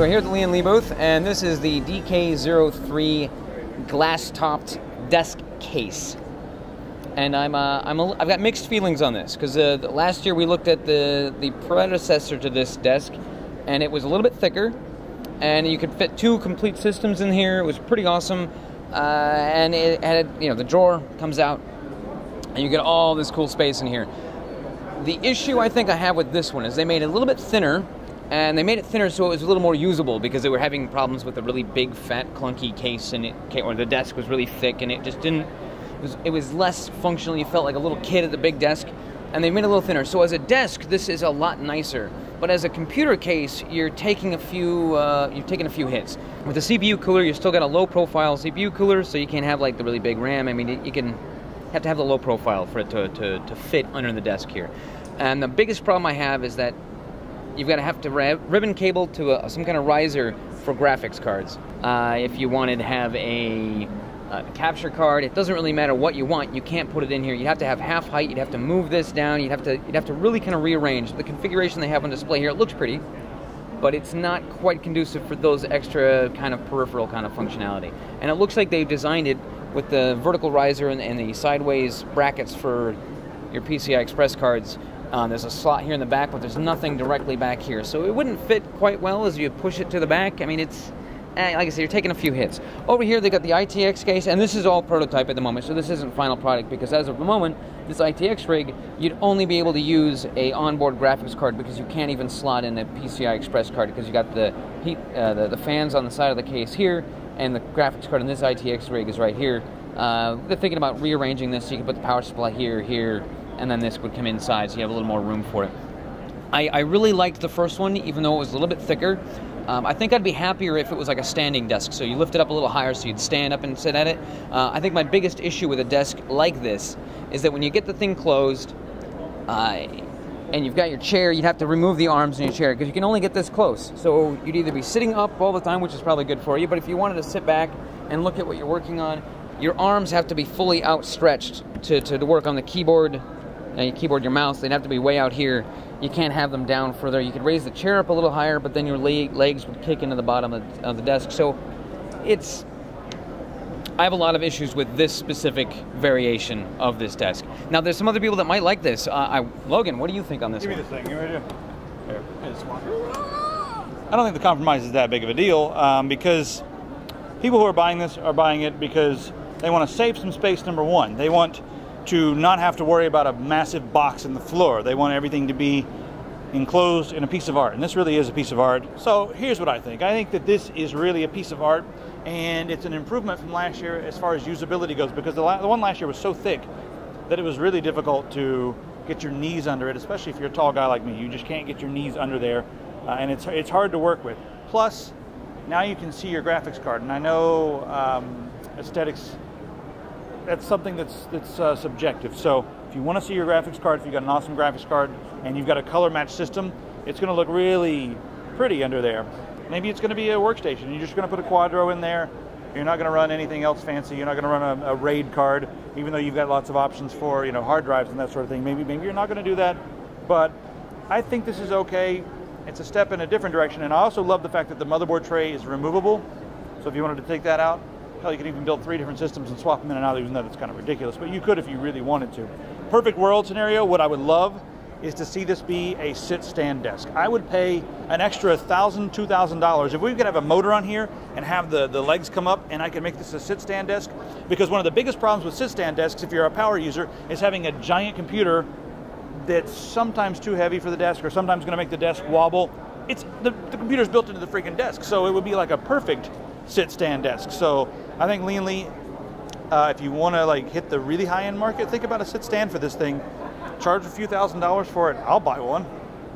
So here at the Lian booth, and this is the DK03 glass-topped desk case. And I've got mixed feelings on this because last year we looked at the predecessor to this desk, and it was a little bit thicker, and you could fit 2 complete systems in here. It was pretty awesome, and it had, the drawer comes out, and you get all this cool space in here. The issue I think I have with this one is they made it a little bit thinner. And they made it thinner so it was a little more usable because they were having problems with a really big, fat, clunky case, and or the desk was really thick, and it just didn't. It was less functional. You felt like a little kid at the big desk, and they made it a little thinner. So as a desk, this is a lot nicer. But as a computer case, you're taking a few hits. With the CPU cooler, you still got a low-profile CPU cooler, so you can't have like the really big RAM. I mean, you have to have the low profile for it to fit under the desk here. And the biggest problem I have is that you've got to have to ribbon cable to some kind of riser for graphics cards. If you wanted to have a capture card, it doesn't really matter what you want. You can't put it in here. You'd have to have half height. You'd have to move this down. You'd have to really kind of rearrange the configuration they have on display here. It looks pretty, but it's not quite conducive for those extra kind of peripheral kind of functionality. And it looks like they've designed it with the vertical riser and the sideways brackets for your PCI Express cards. There's a slot here in the back, but there's nothing directly back here. So it wouldn't fit quite well as you push it to the back. I mean, it's, like I said, you're taking a few hits. Over here, they got the ITX case, and this is all prototype at the moment, so this isn't final product, because as of the moment, this ITX rig, you'd only be able to use a onboard graphics card because you can't even slot in a PCI Express card because you got the heat, the fans on the side of the case here, and the graphics card in this ITX rig is right here. They're thinking about rearranging this so you can put the power supply here, and then this would come inside so you have a little more room for it. I really liked the first one, even though it was a little bit thicker. I think I'd be happier if it was like a standing desk, so you lift it up a little higher so you'd stand up and sit at it. I think my biggest issue with a desk like this is that when you get the thing closed, and you've got your chair, you'd have to remove the arms in your chair because you can only get this close. So you'd either be sitting up all the time, which is probably good for you, but if you wanted to sit back and look at what you're working on, your arms have to be fully outstretched to work on the keyboard. Your keyboard, your mouse, they'd have to be way out here. You can't have them down further. You could raise the chair up a little higher, but then your legs would kick into the bottom of the desk. So I have a lot of issues with this specific variation of this desk. Now, there's some other people that might like this. Logan, what do you think on this one? Give me this thing. You ready to? Here, this one. I don't think the compromise is that big of a deal because people who are buying this are buying it because they want to save some space, number one. They want to not have to worry about a massive box in the floor. They want everything to be enclosed in a piece of art, and this really is a piece of art. So here's what I think. I think that this is really a piece of art, and it's an improvement from last year as far as usability goes, because the one last year was so thick that it was really difficult to get your knees under it, especially if you're a tall guy like me. You just can't get your knees under there, and it's hard to work with. Plus, now you can see your graphics card, and I know aesthetics, that's something that's subjective. So if you want to see your graphics card, if you've got an awesome graphics card and you've got a color match system, it's going to look really pretty under there. Maybe it's going to be a workstation. You're just going to put a Quadro in there. You're not going to run anything else fancy. You're not going to run a RAID card, even though you've got lots of options for hard drives and that sort of thing. Maybe you're not going to do that, but I think this is okay. It's a step in a different direction, and I also love the fact that the motherboard tray is removable. So if you wanted to take that out, hell, you could even build 3 different systems and swap them in and out, even though that's kind of ridiculous, but you could if you really wanted to. Perfect world scenario, what I would love is to see this be a sit-stand desk. I would pay an extra $1,000, $2,000 if we could have a motor on here and have the legs come up and I could make this a sit-stand desk, because one of the biggest problems with sit-stand desks, if you're a power user, is having a giant computer that's sometimes too heavy for the desk or sometimes going to make the desk wobble. The computer's built into the freaking desk, so it would be like a perfect sit-stand desk. So I think Lian, if you want to hit the really high-end market, think about a sit-stand for this thing. Charge a few $1,000s for it. I'll buy one.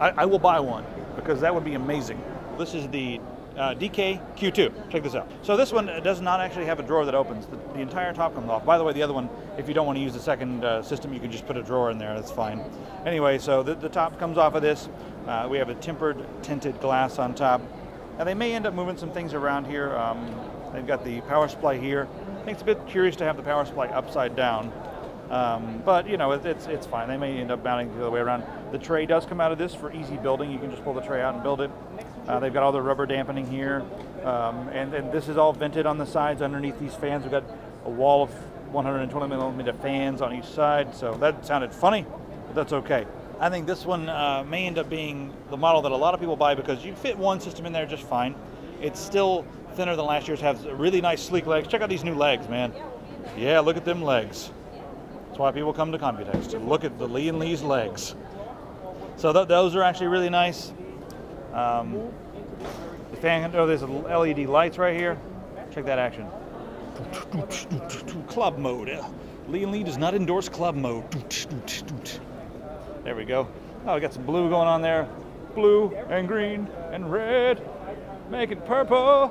I will buy one because that would be amazing. This is the DK Q2. Check this out. So this one does not actually have a drawer that opens. The entire top comes off. By the way, the other one, if you don't want to use the second system, you can just put a drawer in there. That's fine. Anyway, so the top comes off of this. We have a tempered tinted glass on top. Now they may end up moving some things around here. They've got the power supply here. I think it's a bit curious to have the power supply upside down. But it's fine. They may end up mounting the other way around. The tray does come out of this for easy building. You can just pull the tray out and build it. They've got all the rubber dampening here, and this is all vented on the sides. Underneath these fans, we've got a wall of 120 millimeter fans on each side. So that sounded funny, but that's okay. I think this one may end up being the model that a lot of people buy because you fit one system in there just fine. It's still thinner than last year's, has really nice sleek legs. Check out these new legs, man. Yeah, look at them legs. That's why people come to Computex, to look at the Lian Li's legs. So those are actually really nice. The fan, there's LED lights right here. Check that action. Club mode. Lian Li does not endorse club mode. There we go. Oh, we got some blue going on there. Blue and green and red. Make it purple.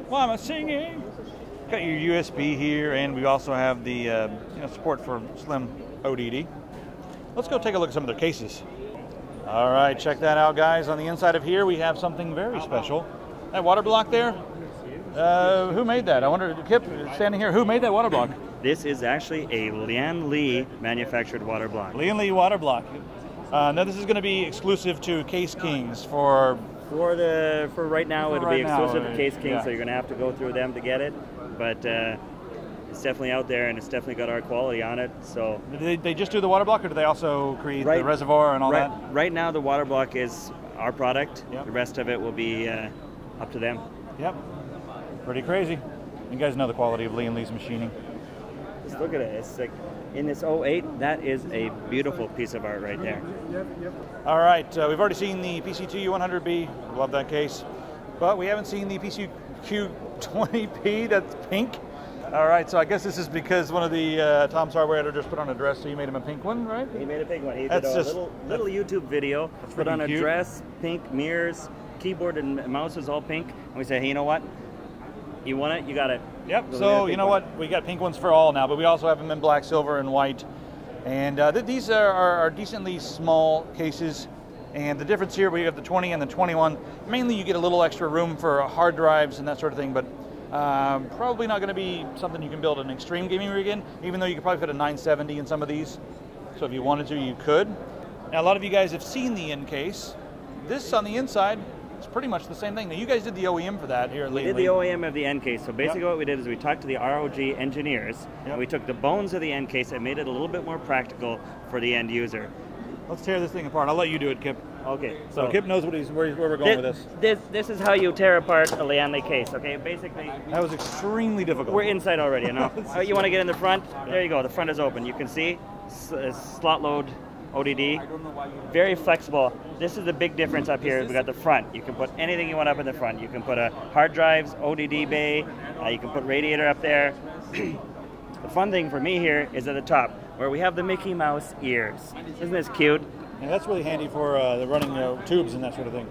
Why am I singing? Got your USB here, and we also have the support for slim ODD. Let's go take a look at some of their cases. All right, check that out, guys. On the inside of here, we have something very special. That Waterblock there, who made that? I wonder, Kip, standing here, who made that Waterblock? This is actually a Lian Li manufactured Waterblock. Lian Li Waterblock. Now this is going to be exclusive to Case Kings for right now. It'll be exclusive to Case Kings, yeah. so you're going to have to go through them to get it. But it's definitely out there, and it's definitely got our quality on it. So they just do the Waterblock, or do they also create the reservoir and all that? Right now, the Waterblock is our product. Yep. The rest of it will be up to them. Yep. Pretty crazy. You guys know the quality of Lian Li's machining. Just look at it. It's like in this 08, that is a beautiful piece of art right there. All right, we've already seen the PCTU100B. Love that case. But we haven't seen the PCQ20P. That's pink. All right, so I guess this is because one of the Tom's Hardware editors put on a dress, so you made him a pink one, right? He made a pink one. He did a little YouTube video, put on a dress, pink mirrors, keyboard and mouse is all pink. And we said, hey, you know what? You want it, you got it. Yep, so you know what? We got pink ones for all now, but we also have them in black, silver, and white. And these are decently small cases. And the difference here, we have the 20 and the 21. Mainly you get a little extra room for hard drives and that sort of thing, but probably not going to be something you can build an extreme gaming rig in, even though you could probably fit a 970 in some of these. So if you wanted to, you could. Now, a lot of you guys have seen the end case. This on the inside, it's pretty much the same thing. Now, you guys did the OEM for that here. We did the OEM of the end case. So basically what we did is we talked to the ROG engineers, and we took the bones of the end case and made it a little bit more practical for the end user. Let's tear this thing apart. I'll let you do it, Kip. Okay. So Kip knows where we're going with this. This is how you tear apart a Lian Li case, okay? Basically... That was extremely difficult. We're inside already, you know? You want to get in the front? There you go. The front is open. You can see slot load ODD. Very flexible. This is the big difference up here. We got the front. You can put anything you want up in the front. You can put a hard drives, ODD bay. You can put radiator up there. The fun thing for me here is at the top, where we have the Mickey Mouse ears. Isn't this cute? And that's really handy for the running tubes and that sort of thing.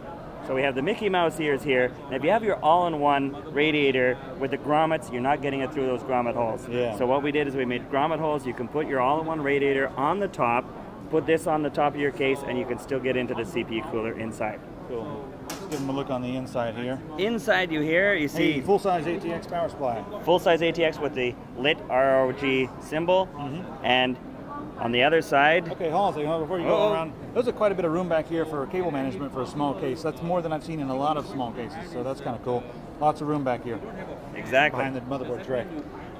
So we have the Mickey Mouse ears here. And if you have your all-in-one radiator with the grommets, you're not getting it through those grommet holes. Yeah. So what we did is we made grommet holes. You can put your all-in-one radiator on the top, put this on the top of your case, and you can still get into the CPU cooler inside. Cool. Let's give them a look on the inside here. Inside you see full-size ATX power supply. Full-size ATX with the lit ROG symbol, and on the other side... Okay, hold on a second, before you go around. There's quite a bit of room back here for cable management for a small case. That's more than I've seen in a lot of small cases, so that's kind of cool. Lots of room back here. Exactly. Behind the motherboard tray.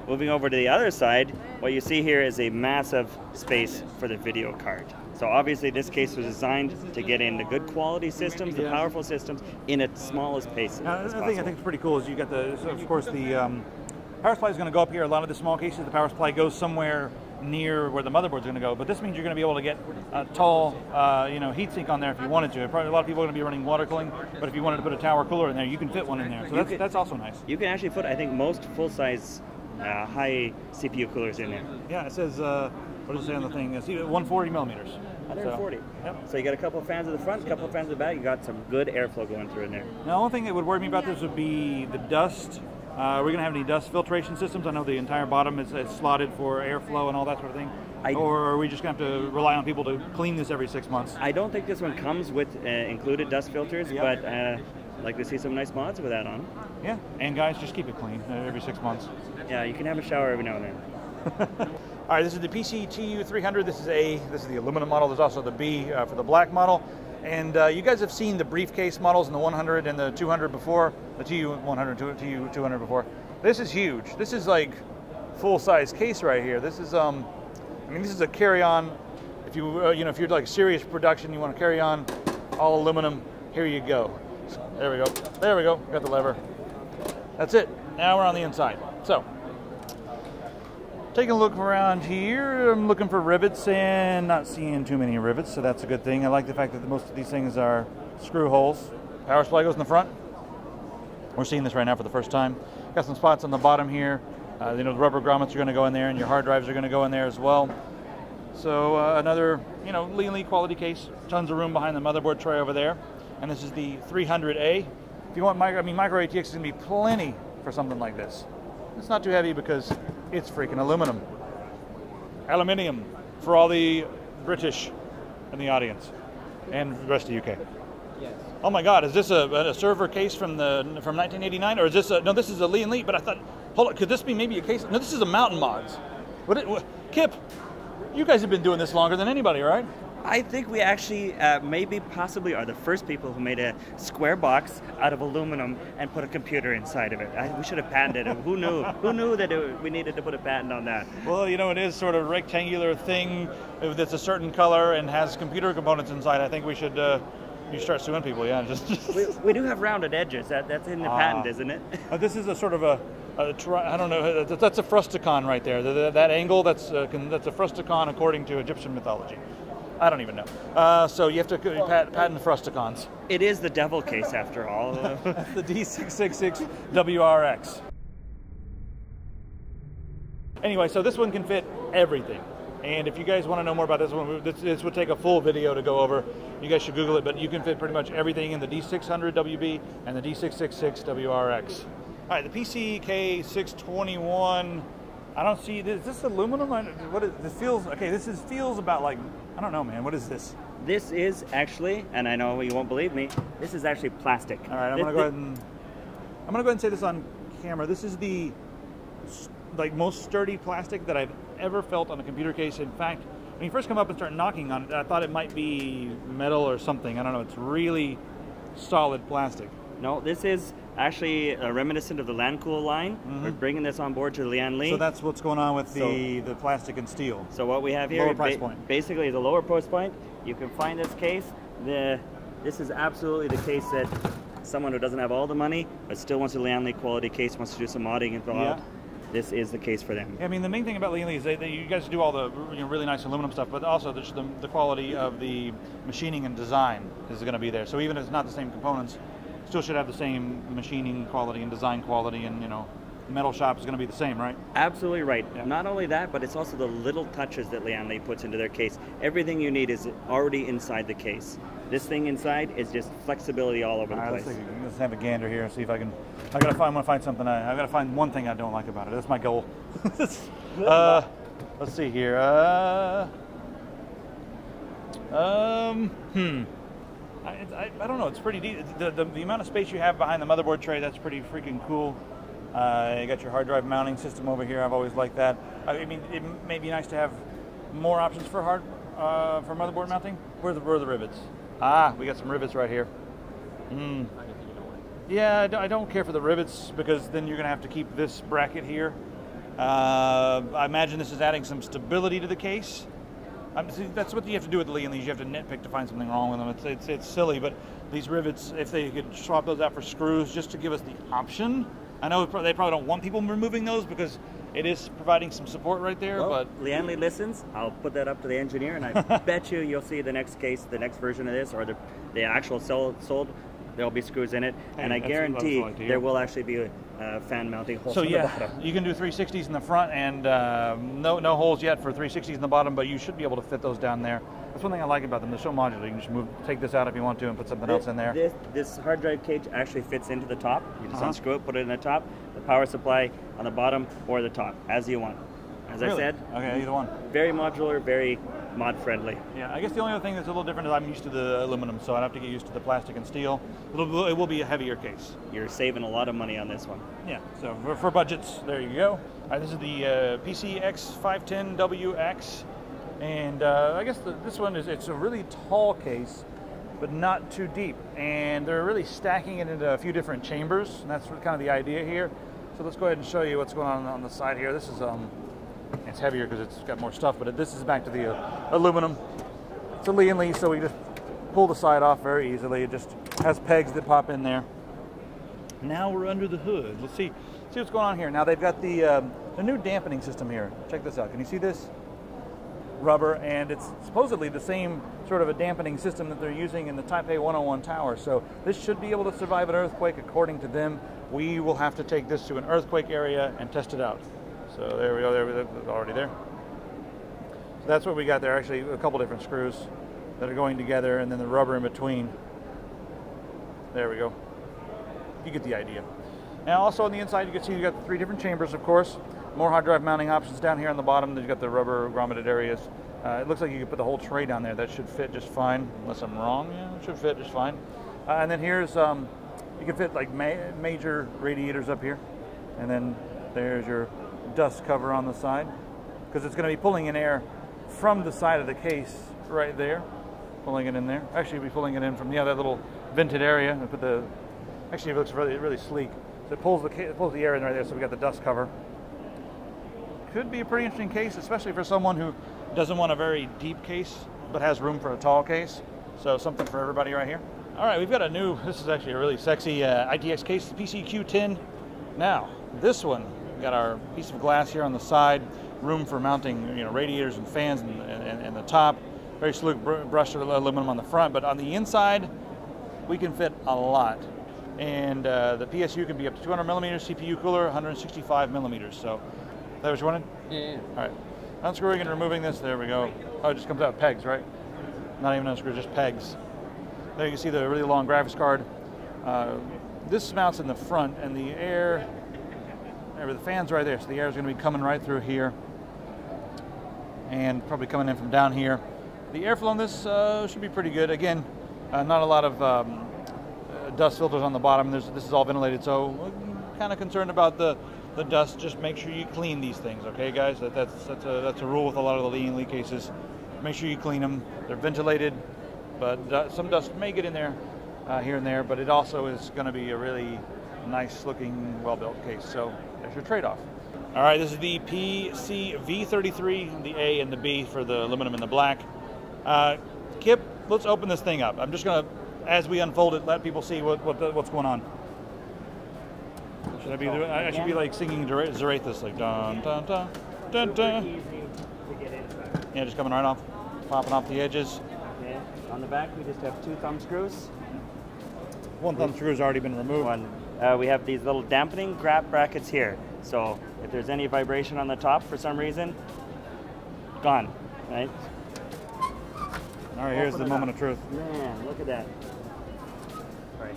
Moving over to the other side, what you see here is a massive space for the video card. So obviously this case was designed to get in the good quality systems, the powerful systems, in its smallest space. Now, the thing I think is pretty cool is you got of course, the power supply is going to go up here. A lot of the small cases, the power supply goes somewhere near where the motherboard's going to go. But this means you're going to be able to get a tall, heatsink on there if you wanted to. Probably a lot of people are going to be running water cooling, but if you wanted to put a tower cooler in there, you can fit one in there. So that's also nice. You can actually put, I think, most full-size high CPU coolers in there. Yeah, it says, what does it say on the thing? It's 140 millimeters. 140. So, yep. So you got a couple of fans at the front, a couple of fans at the back. You got some good airflow going through in there. Now, the only thing that would worry me about this would be the dust. Are we going to have any dust filtration systems? I know the entire bottom is slotted for airflow and all that sort of thing. Or are we just going to have to rely on people to clean this every 6 months? I don't think this one comes with included dust filters, but I'd like to see some nice mods with that on. Yeah, and guys, just keep it clean every 6 months. Yeah, you can have a shower every now and then. All right, this is the PCTU300. This is the aluminum model. There's also the B for the black model. And you guys have seen the briefcase models in the 100 and the 200 before, the TU100, TU200 before. This is huge. This is like full-size case right here. This is, I mean, this is a carry-on. If you, you know, if you're like serious production, you want to carry on, all aluminum. Here you go. There we go. There we go. Got the lever. That's it. Now we're on the inside. So, taking a look around here, I'm looking for rivets and not seeing too many rivets, so that's a good thing. I like the fact that most of these things are screw holes. Power supply goes in the front. We're seeing this right now for the first time. Got some spots on the bottom here. You know, the rubber grommets are going to go in there, and your hard drives are going to go in there as well. So another, you know, Lian quality case. Tons of room behind the motherboard tray over there. And this is the 300A. If you want micro ATX is going to be plenty for something like this. It's not too heavy because it's freaking aluminum. Aluminium for all the British in the audience and the rest of the UK. Yes. Oh my God, is this a server case from 1989, or is this no? This is a Lian. But I thought, hold on, could this be maybe a case? No, this is a Mountain Mods. What, Kip, you guys have been doing this longer than anybody, right? I think we actually maybe possibly are the first people who made a square box out of aluminum and put a computer inside of it. We should have patented it. Who knew? Who knew that we needed to put a patent on that? Well, you know, it is sort of a rectangular thing that's a certain color and has computer components inside. I think we should you start suing people, yeah. We do have rounded edges. That's in the patent, isn't it? This is a sort of I don't know. That's a frusticon right there. That angle, that's a frusticon according to Egyptian mythology. I don't even know. So you have to patent the frusticons. It is the devil case, after all. That's the D666 WRX. Anyway, so this one can fit everything. And if you guys want to know more about this one, this would take a full video to go over. You guys should Google it, but you can fit pretty much everything in the D600 WB and the D666 WRX. All right, the PCK621. I don't see this. Is this aluminum? What is this? Feels okay. This feels about like, I don't know, man. What is this? This is actually, and I know you won't believe me, this is actually plastic. All right, I'm gonna go ahead and say this on camera. This is the most sturdy plastic that I've ever felt on a computer case. In fact, when you first come up and start knocking on it, I thought it might be metal or something. I don't know. It's really solid plastic. No, this is actually reminiscent of the Lancool line. Mm-hmm. We're bringing this on board to Lian Li. So that's what's going on with the plastic and steel. So what we have here lower price point. Basically is a lower price point. You can find this case. This is absolutely the case that someone who doesn't have all the money but still wants a Lian Li quality case, wants to do some modding involved. Yeah. This is the case for them. I mean, the main thing about Lian Li is that you guys do all the really nice aluminum stuff, but also the quality of the machining and design is going to be there. So even if it's not the same components, still should have the same machining quality and design quality, and the metal shop is going to be the same, right? Absolutely right. Yeah. Not only that, but it's also the little touches that Lian Li puts into their case. Everything you need is already inside the case. This thing inside is just flexibility all over the place. Let's have a gander here and see if I can. I gotta find something. I gotta find one thing I don't like about it. That's my goal. Let's see here. I don't know. It's pretty deep. The amount of space you have behind the motherboard tray, that's pretty freaking cool. You got your hard drive mounting system over here. I've always liked that. I mean, it may be nice to have more options for for motherboard mounting. Where are the rivets? We got some rivets right here. Yeah, I don't care for the rivets because then you're going to have to keep this bracket here. I imagine this is adding some stability to the case. See, that's what you have to do with the Lian Li. You have to nitpick to find something wrong with them. It's silly, but these rivets, if they could swap those out for screws just to give us the option. I know they probably don't want people removing those because it is providing some support right there. Well, but Lian Li listens. I'll put that up to the engineer, and I bet you'll see the next case, the next version of this, or the actual sold. There'll be screws in it, and I guarantee there will actually be a fan mounting hole on the bottom. You can do 360s in the front, and no holes yet for 360s in the bottom, but you should be able to fit those down there. That's one thing I like about them. They're so modular. You can just take this out if you want to and put something else in there. This hard drive cage actually fits into the top. You just unscrew it, put it in the top. The power supply on the bottom or the top, as you want. As I said, okay, either one. Very modular, very mod friendly. Yeah, I guess the only other thing that's a little different is I'm used to the aluminum, so I'd have to get used to the plastic and steel. It will be a heavier case. You're saving a lot of money on this one. Yeah, so for budgets, there you go. All right, this is the PCX510WX, and I guess this one it's a really tall case. but not too deep. And they're really stacking it into a few different chambers, and that's kind of the idea here. So let's go ahead and show you what's going on the side here. This is it's heavier because it's got more stuff, but this is back to the aluminum. It's a Lian, so we just pull the side off very easily. It just has pegs that pop in there. Now we're under the hood. Let's see what's going on here. Now they've got the new dampening system here. Check this out. Can you see this? Rubber, and it's supposedly the same sort of a dampening system that they're using in the Taipei 101 tower. So this should be able to survive an earthquake according to them. We will have to take this to an earthquake area and test it out. So there we go, they're already there. So that's what we got there. Actually, a couple different screws that are going together, and then the rubber in between. There we go. You get the idea. Now also on the inside, you can see you got 3 different chambers, of course. More hard drive mounting options down here on the bottom. Then you've got the rubber grommeted areas. It looks like you could put the whole tray down there. That should fit just fine, unless I'm wrong. Yeah, it should fit just fine. And then here's, you can fit like major radiators up here. And then there's your dust cover on the side, because it's going to be pulling in air from the side of the case right there. Pulling it in there. Actually, we'll be pulling it in from that little vented area. And put actually, it looks really, really sleek. So it pulls the air in right there, so we got the dust cover. Could be a pretty interesting case, especially for someone who doesn't want a very deep case, but has room for a tall case. So something for everybody right here. All right, we've got this is actually a really sexy ITX case, the PCQ10. Now, this one, we've got our piece of glass here on the side, room for mounting radiators and fans and the top. Very sleek brushed aluminum on the front, but on the inside, we can fit a lot. And the PSU can be up to 200 millimeters, CPU cooler, 165 millimeters. So, is that what you wanted? Yeah. All right. Unscrewing and removing this. There we go. Oh, it just comes out with pegs, right? Not even unscrew, just pegs. There you can see the really long graphics card. This mounts in the front, and the air, the fan's right there, so the air is going to be coming right through here, and probably coming in from down here. The airflow on this should be pretty good. Again, not a lot of dust filters on the bottom. This is all ventilated, so I'm kind of concerned about the dust. Just make sure you clean these things, okay, guys? That's a rule with a lot of the Lian cases. Make sure you clean them. They're ventilated, but some dust may get in there here and there. But it also is going to be a really nice-looking, well-built case. So there's your trade-off. All right, this is the PCV33, the A and the B for the aluminum and the black. Kip, let's open this thing up. I'm just going to, as we unfold it, let people see what's going on. Should I be doing? I should be like singing Zarathus, like dun dun dun dun dun. Yeah, just coming right off, popping off the edges. Okay. On the back, we just have 2 thumb screws. One thumb screw has already been removed. We have these little dampening brackets here. So if there's any vibration on the top for some reason, gone. Right. All right, here's the moment of truth. Man, look at that. Right.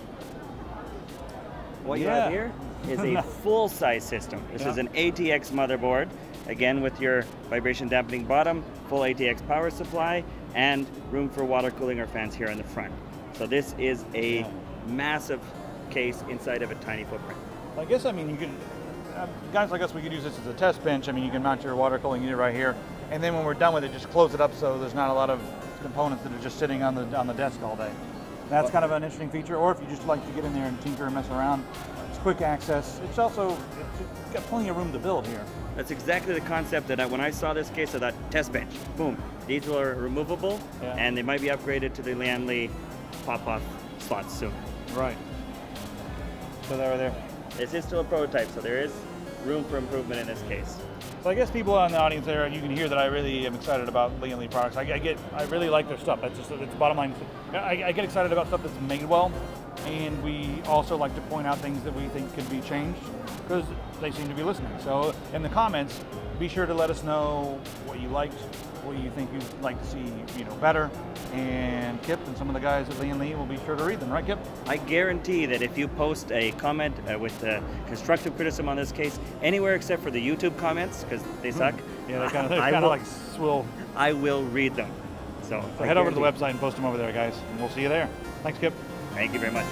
What you have here is a full-size system. This is an ATX motherboard, again with your vibration dampening bottom, full ATX power supply, and room for water cooling or fans here in the front. So this is a massive case inside of a tiny footprint. I guess, I mean, you can, guys like us, we could use this as a test bench. I mean, you can mount your water cooling unit right here, and then when we're done with it, just close it up so there's not a lot of components that are just sitting on the desk all day. That's kind of an interesting feature. Or if you just like to get in there and tinker and mess around, it's quick access. It's got plenty of room to build here. That's exactly the concept that when I saw this case, I thought, test bench, boom. These are removable, and they might be upgraded to the Lian Li pop-off slots soon. Right. So they're there. This is still a prototype, so there is room for improvement in this case. So I guess people in the audience there, you can hear that I really am excited about Lian Li products. I really like their stuff. That's just, it's bottom line. I get excited about stuff that's made well, and we also like to point out things that we think could be changed because they seem to be listening. So in the comments, be sure to let us know what you liked, what you think you'd like to see, better. And Kip and some of the guys at Lian Li will be sure to read them, right, Kip? I guarantee that if you post a comment with constructive criticism on this case, anywhere except for the YouTube comments, because they suck. Yeah, they're kind of like swill. I will read them. So head over to the website and post them over there, guys. And we'll see you there. Thanks, Kip. Thank you very much.